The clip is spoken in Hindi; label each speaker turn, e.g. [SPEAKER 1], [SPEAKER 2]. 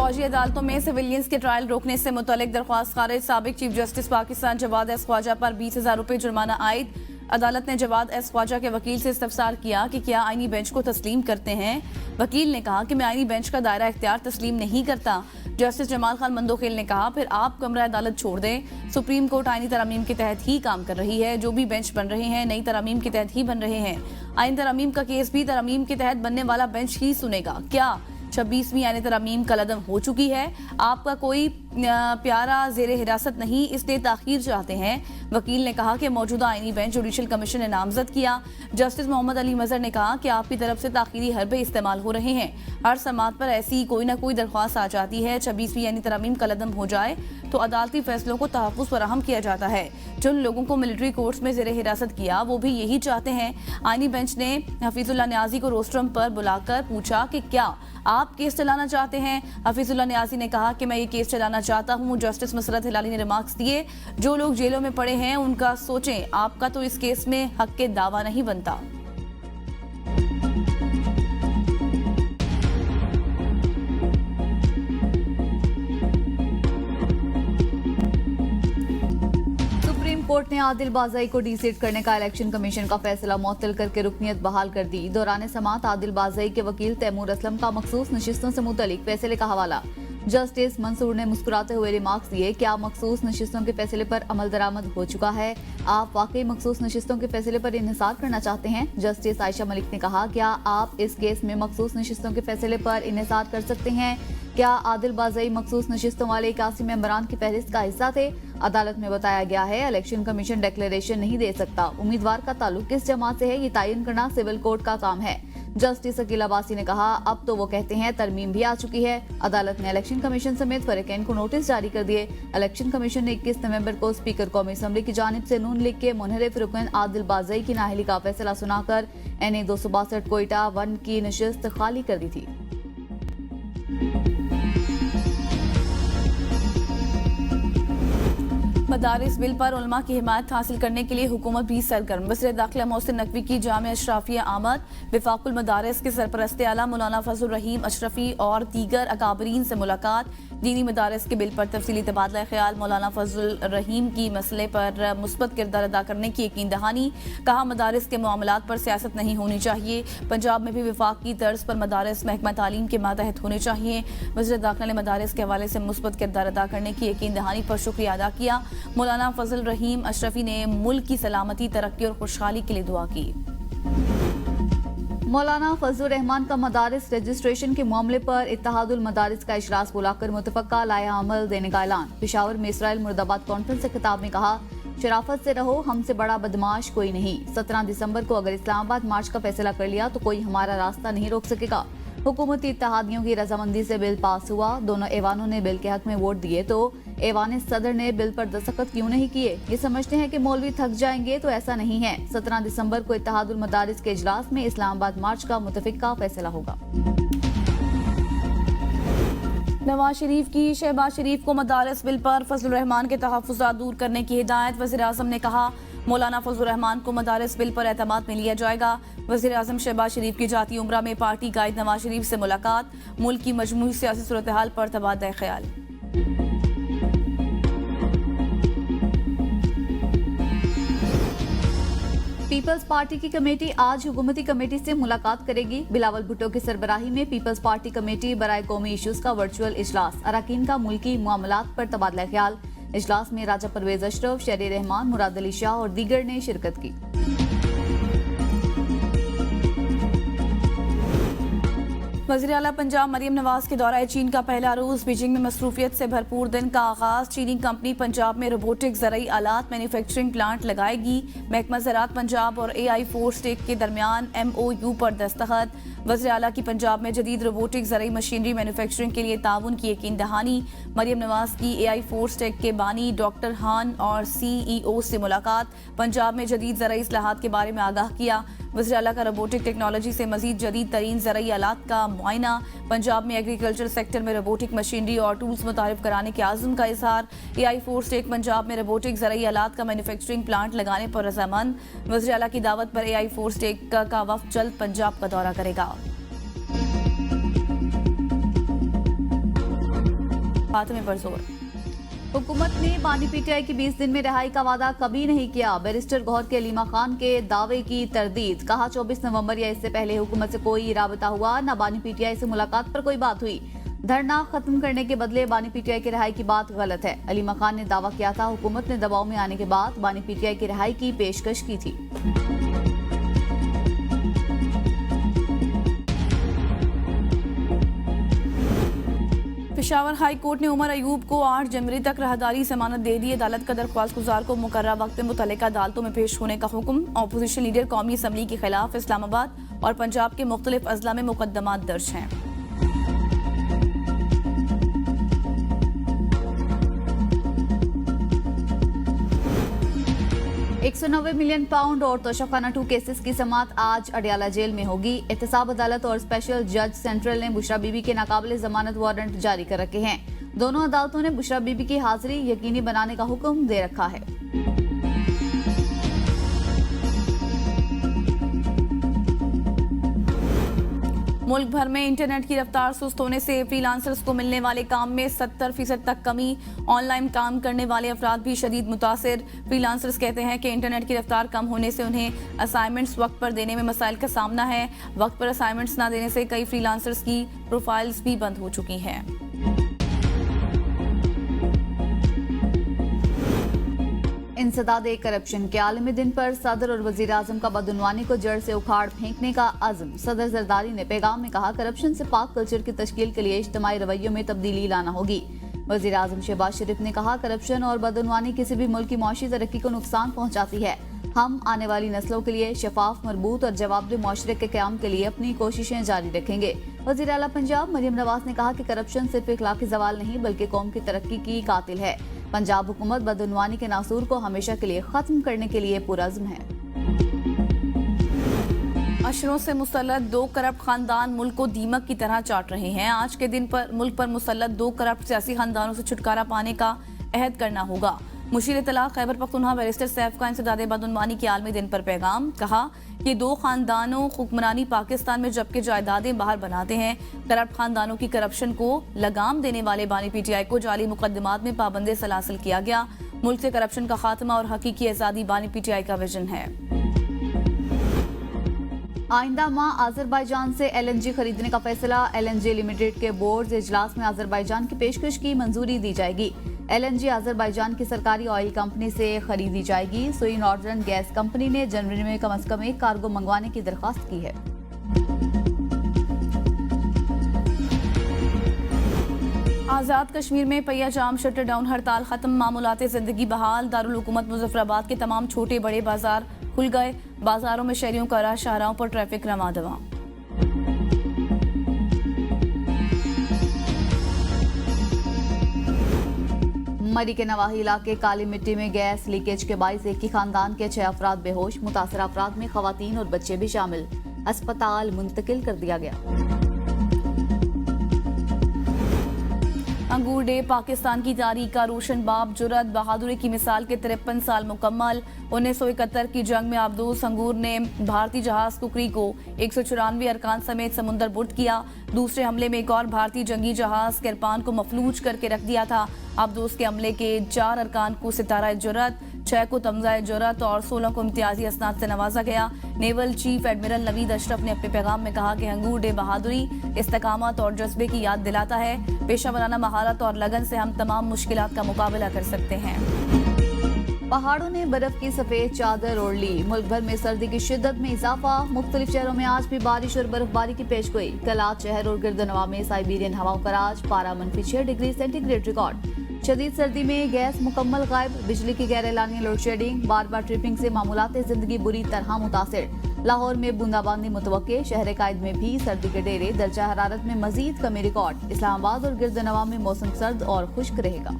[SPEAKER 1] फौजी अदालतों में सिविलियंस के ट्रायल रोकने से मुतल्लिक दरख्वास्त खारिज। साबिक chief justice Pakistan Jawad S Khawaja पर 20,000 रुपये जुर्माना आयद। अदालत ने जवाद एस ख्वाजा के वकील से इस्तफसार किया कि क्या आईनी बेंच को तस्लीम करते हैं। वकील ने कहा कि मैं आईनी बेंच का दायरा इख्तियार तस्लीम नहीं करता। जस्टिस जमाल खान मंदोखेल ने कहा फिर आप कमरा अदालत छोड़ दें। सुप्रीम कोर्ट आईनी तरमीम के तहत ही काम कर रही है। जो भी बेंच बन रहे हैं नई तरमीम के तहत ही बन रहे हैं। आईनी तरमीम का केस भी तरमीम के तहत बनने वाला बेंच ही सुनेगा। क्या 26वीं आईनी तरमीम कलअदम हो चुकी है? आपका कोई प्यारा जेर हिरासत नहीं, इसलिए ताखीर चाहते हैं। वकील ने कहा कि मौजूदा आईनी बेंच जुडिशल कमीशन ने नामजद किया। जस्टिस मोहम्मद अली मजहर ने कहा कि आपकी तरफ से ताखीरी हरबे इस्तेमाल हो रहे हैं। हर समात पर ऐसी कोई ना कोई दरख्वास्त आ जाती है। 26वीं आईनी तरमीम कलअदम हो जाए तो अदालती फैसलों को तहफ़्फ़ुज़ फराहम किया जाता है। जिन लोगों को मिलिट्री कोर्ट्स में जेर हिरासत किया वो भी यही चाहते हैं। आईनी बेंच ने हफीजुल्लाह न्याजी को रोस्ट्रम पर बुलाकर पूछा कि क्या आप केस चलाना चाहते हैं। हफीजुल्लाह न्याजी ने कहा कि मैं ये केस चलाना चाहता हूँ। जस्टिस मसरत हिलाली ने रिमार्क्स दिए, जो लोग जेलों में पड़े हैं उनका सोचें, आपका तो इस केस में हक के दावा नहीं बनता।
[SPEAKER 2] कोर्ट ने आदिल बाज़ई को डीसीट करने का इलेक्शन कमीशन का फैसला मुअत्तल करके रुकनियत बहाल कर दी। दौरान समात आदिल बाज़ई के वकील तैमूर असलम का मखसूस नशिस्तों से मुतल्लिक फैसले का हवाला। जस्टिस मंसूर ने मुस्कुराते हुए रिमार्क्स दिए, क्या मखसूस नशिस्तों के फैसले पर अमल दरामद हो चुका है? आप वाकई मखसूस नशिस्तों के फैसले पर इन्हिसार करना चाहते हैं? जस्टिस आयशा मलिक ने कहा, क्या आप इस केस में मखसूस नशिस्तों के फैसले पर इन्हिसार कर सकते हैं? क्या आदिल बाज़ई मखसूस नशिस्तों वाले 81 मेंबरान की फहरिस्त का हिस्सा थे? अदालत में बताया गया है इलेक्शन कमीशन डिक्लेरेशन नहीं दे सकता। उम्मीदवार का ताल्लुक किस जमात से है ये तयन करना सिविल कोर्ट का काम है। जस्टिस अकील अब्बासी ने कहा, अब तो वो कहते हैं तरमीम भी आ चुकी है। अदालत ने इलेक्शन कमीशन समेत फरीकैन को नोटिस जारी कर दिए। इलेक्शन कमीशन ने 21 नवंबर को स्पीकर कौमी असम्बली की जानिब से नून लीग के मुनहरिफ रुकन आदिल बाज़ई की नाअहली का फैसला सुनाकर NA 262 कोयटा 1 की नशिस्त खाली कर दी थी।
[SPEAKER 1] मदारिस बिल पर उलमा की हिमायत हासिल करने के लिए हुकूमत भी सरगर्म। वज़ीर दाखिला मोहसिन नकवी की जामिया अशराफिया आमद। वफाकुल मदारिस के सरपरस्त आला मौलाना फजल रहीम अशरफी और दीगर अकाबरीन से मुलाकात। दीनी मदारिस के बिल पर तफसीली तबादला ख्याल। मौलाना फजल रहीम की मसले पर मुस्बत किरदार अदा करने की यकीन दहानी। कहा, मदारिस के मामलात पर सियासत नहीं होनी चाहिए। पंजाब में भी वफाक की तर्ज पर मदारिस महकमा तालीम के मातहत होने चाहिए। वज़ीर दाखिला ने मदारिस के हवाले से मुस्बत किरदार अदा करने की यकीन दहानी पर शुक्रिया अदा किया। मौलाना फजल रहीम अशरफी ने मुल्क की सलामती, तरक्की और खुशहाली के लिए दुआ की।
[SPEAKER 2] मौलाना फजल रहमान का मदारिस रजिस्ट्रेशन के मामले पर इत्तेहादुल मदारिस का इजलास बुलाकर मुतफ़क्का लाया अमल देने का ऐलान। पेशावर में इसराइल मुर्दाबाद कॉन्फ्रेंस से खिताब में कहा, शराफत से रहो, हमसे बड़ा बदमाश कोई नहीं। 17 दिसंबर को अगर इस्लामाबाद मार्च का फैसला कर लिया तो कोई हमारा रास्ता नहीं रोक सकेगा। हुकूमती इत्तेहादियों की रजामंदी से बिल पास हुआ। दोनों ऐवानों ने बिल के हक में वोट दिए तो ऐवान सदर ने बिल पर दस्तखत क्यों नहीं किए? ये समझते हैं कि मौलवी थक जाएंगे, तो ऐसा नहीं है। 17 दिसंबर को इत्तेहादुल मदारिस के इजलास में इस्लामाबाद मार्च का मुतफ़िका फैसला होगा।
[SPEAKER 1] नवाज शरीफ की शहबाज शरीफ को मदारिस बिल पर फजल रहमान के तहफ़्फ़ुज़ात दूर करने की हिदायत। वज़ीर आज़म ने कहा, मौलाना फजल रहमान को मदारिस बिल पर एतमाद में लिया जाएगा। वज़ीर आज़म शहबाज शरीफ की जाती उम्रा में पार्टी कायद नवाज शरीफ से मुलाकात। मुल्क की मजमूई सियासी सूरत हाल पर तबादला ख्याल।
[SPEAKER 2] पीपल्स पार्टी की कमेटी आज हुकूमती कमेटी से मुलाकात करेगी। बिलावल भुट्टो की सरबराही में पीपल्स पार्टी कमेटी बराए कौमी इशूज का वर्चुअल इजलास। अरकान का मुल्की मामलात पर तबादला ख्याल। इजलास में राजा परवेज अशरफ, शहरी रहमान, मुराद अली शाह और दीगर ने शिरकत की।
[SPEAKER 1] वज़ीर आला पंजाब मरियम नवाज के दौरा चीन का पहला रोज। बीजिंग में मसरूफियत से भरपूर दिन का आगाज। चीनी कंपनी पंजाब में रोबोटिक ज़राई आलात मैन्युफैक्चरिंग प्लांट लगाएगी। महकमा ज़राअत पंजाब और AI फोर्स टेक के दरमियान MOU पर दस्तखत। वज़ीर आला की पंजाब में जदीद रोबोटिक ज़राई मशीनरी मैन्युफैक्चरिंग के लिए ताउन की यकीन दहानी। मरियम नवाज की AI फोर्स टेक के बानी डॉक्टर हान और CEO से मुलाकात। पंजाब में जदीद ज़राई इस्लाहात के बारे में आगाह किया। वज़ीर आला का रोबोटिक टेक्नोलॉजी से मजीद जदीद तरीन ज़राई आलात का मुआयना। पंजाब में एग्रीकल्चर सेक्टर में रोबोटिक मशीनरी और टूल्स मुतारिफ कराने के आज़म का इजहार। AI फोर्स टेक पंजाब में रोबोटिक ज़राई आलात का मैन्युफैक्चरिंग प्लांट लगाने पर रजामंद। वज़ीर आला की दावत पर AI फोर्स टेक का वफ़द जल्द पंजाब का दौरा करेगा। खात्मे पर जोर।
[SPEAKER 2] हुकूमत ने बानी पीटीआई की 20 दिन में रिहाई का वादा कभी नहीं किया। बैरिस्टर गौहर के अलीमा खान के दावे की तरदीद। कहा 24 नवंबर या इससे पहले हुकूमत से कोई राबता हुआ, न बानी पीटीआई से मुलाकात पर कोई बात हुई। धरना खत्म करने के बदले बानी पीटीआई की रिहाई की बात गलत है। अलीमा खान ने दावा किया था हुकूमत ने दबाव में आने के बाद बानी पीटीआई की रिहाई की पेशकश की थी।
[SPEAKER 1] पेशावर हाई कोर्ट ने उमर अयूब को 8 जनवरी तक राहदारी जमानत दे दी। अदालत का दरख्वास्त गुजार को मुकर्रर वक्त में मुतल्लिका अदालतों में पेश होने का हुक्म। ऑपोजिशन लीडर कौमी असम्बली के खिलाफ इस्लामाबाद और पंजाब के मुख्तलिफ अजला में मुकदमात दर्ज हैं।
[SPEAKER 2] 190 मिलियन पाउंड और तोशाखाना 2 केसेस की समाअत आज अडयाला जेल में होगी। एहतसाब अदालत और स्पेशल जज सेंट्रल ने बुशरा बीबी के नाकाबिले जमानत वारंट जारी कर रखे हैं। दोनों अदालतों ने बुशरा बीबी की हाजिरी यकीनी बनाने का हुक्म दे रखा है।
[SPEAKER 1] मुल्क भर में इंटरनेट की रफ्तार सुस्त होने से फ्रीलांसर्स को मिलने वाले काम में 70% तक कमी। ऑनलाइन काम करने वाले अफराद भी शदीद मुतासिर। फ्रीलांसर्स कहते हैं कि इंटरनेट की रफ्तार कम होने से उन्हें असाइनमेंट्स वक्त पर देने में मसाइल का सामना है। वक्त पर असाइनमेंट्स न देने से कई फ्रीलांसर्स की प्रोफाइल्स भी बंद हो चुकी हैं।
[SPEAKER 2] इंसदाद करप्शन के आलमी दिन पर सदर और वजीर आजम का बदउनवानी को जड़ से उखाड़ फेंकने का अज़्म। सदर जरदारी ने पैगाम में कहा करप्शन से पाक कल्चर की तश्कील के लिए इज्तिमाई रवैयों में तब्दीली लाना होगी। वजीर आजम शहबाज शरीफ ने कहा करप्शन और बदउनवानी किसी भी मुल्क की मौशी तरक्की को नुकसान पहुँचाती है। हम आने वाली नस्लों के लिए शफाफ, मजबूत और जवाबदेह मुआशरे के क़याम के लिए अपनी कोशिशें जारी रखेंगे। वज़ीर आला पंजाब मरियम नवाज ने कहा कि करप्शन सिर्फ इखलाकी ज़वाल नहीं बल्कि कौम की तरक्की की कातिल है। पंजाब हुकूमत बदउनवानी के नासूर को हमेशा के लिए खत्म करने के लिए पुरअज़्म है।
[SPEAKER 1] अशरों से मुसल्लत 2 करप्ट खानदान मुल्क को दीमक की तरह चाट रहे हैं। आज के दिन पर मुल्क पर मुसल्लत 2 करप्ट सियासी खानदानों से छुटकारा पाने का अहद करना होगा। मुशीर इत्तलाक़ खैबर पख्तूनख्वा बैरिस्टर सैफ का इंसदाद बदउनवानी के आलमी दिन पर पैगाम। कहा कि 2 खानदानों हुक्मरानी पाकिस्तान में जबकि जायदादें बाहर बनाते हैं। करप्ट खानदानों की करप्शन को लगाम देने वाले बानी पीटीआई को जाली मुकदमात में पाबंदी सलासिल किया गया। मुल्क से करप्शन का खात्मा और हकीकी आज़ादी बानी पीटीआई का विजन है।
[SPEAKER 2] आइंदा माह अजरबैजान से LNG खरीदने का फैसला। LNG लिमिटेड के बोर्ड इजलास में अजरबैजान की पेशकश की मंजूरी दी जाएगी। LNG अजरबैजान की सरकारी ऑयल कंपनी से खरीदी जाएगी। सुई नॉर्दर्न गैस कंपनी ने जनवरी में कम से कम 1 कार्गो मंगवाने की दरख्वास्त की है।
[SPEAKER 1] आज़ाद कश्मीर में पहिया जाम शटर डाउन हड़ताल खत्म। मामूलाते जिंदगी बहाल। दारुल हुकूमत मुजफ्फराबाद के तमाम छोटे बड़े बाजार खुल गए। बाजारों में शहरियों का राह, शाहराहों पर ट्रैफिक रमा दवा।
[SPEAKER 2] मरी के नवाही इलाके काली मिट्टी में गैस लीकेज के बाइस एक ही खानदान के 6 अफराद बेहोश। मुतासर अफराद में खवातीन और बच्चे भी शामिल। अस्पताल मुंतकिल कर दिया गया। अंगूर डे पाकिस्तान की तारीख का रोशन बाब। जुर्रत बहादुरी की मिसाल के 53 साल मुकम्मल। 1971 की जंग में अब्दूस अंगूर ने भारतीय जहाज कुकरी को 194 अरकान समेत समुंदर बुर्द किया। दूसरे हमले में एक और भारतीय जंगी जहाज किरपान को मफलूज करके रख दिया था। अब्दूस के हमले के 4 अरकान को सितारा जुर्रत, 6 को तमज़ा जुर्रत और 16 को इम्तियाजी असनाद से नवाजा गया। Naval chief admiral Naveed Ashraf ने अपने पैगाम में कहा कि अंगूर डे बहादुरी, इस्तकामत और जज्बे की याद दिलाता है। पेशा वराना महारत और लगन से हम तमाम मुश्किलात का मुकाबला कर सकते हैं। पहाड़ों ने बर्फ की सफेद चादर ओढ़ ली। मुल्क भर में सर्दी की शिद्दत में इजाफा। मुख्तलिफ शहरों में आज भी बारिश और बर्फबारी की पेशगोई। कलात शहर और गिरदनवा में साइबेरियन हवाओं का राज। पारा -6 डिग्री सेंटीग्रेड रिकॉर्ड। शदीद सर्दी में गैस मुकम्मल गायब। बिजली की गैर एलानी लोड शेडिंग। बार बार ट्रिपिंग से मामूलाते जिंदगी बुरी तरह मुतासिर। लाहौर में बूंदाबांदी मुतवक्के। शहर कायद में भी सर्दी के डेरे। दर्जा हरारत में मजीद कमी रिकॉर्ड। इस्लामाबाद और गिरदनवा में मौसम सर्द और खुश्क रहेगा।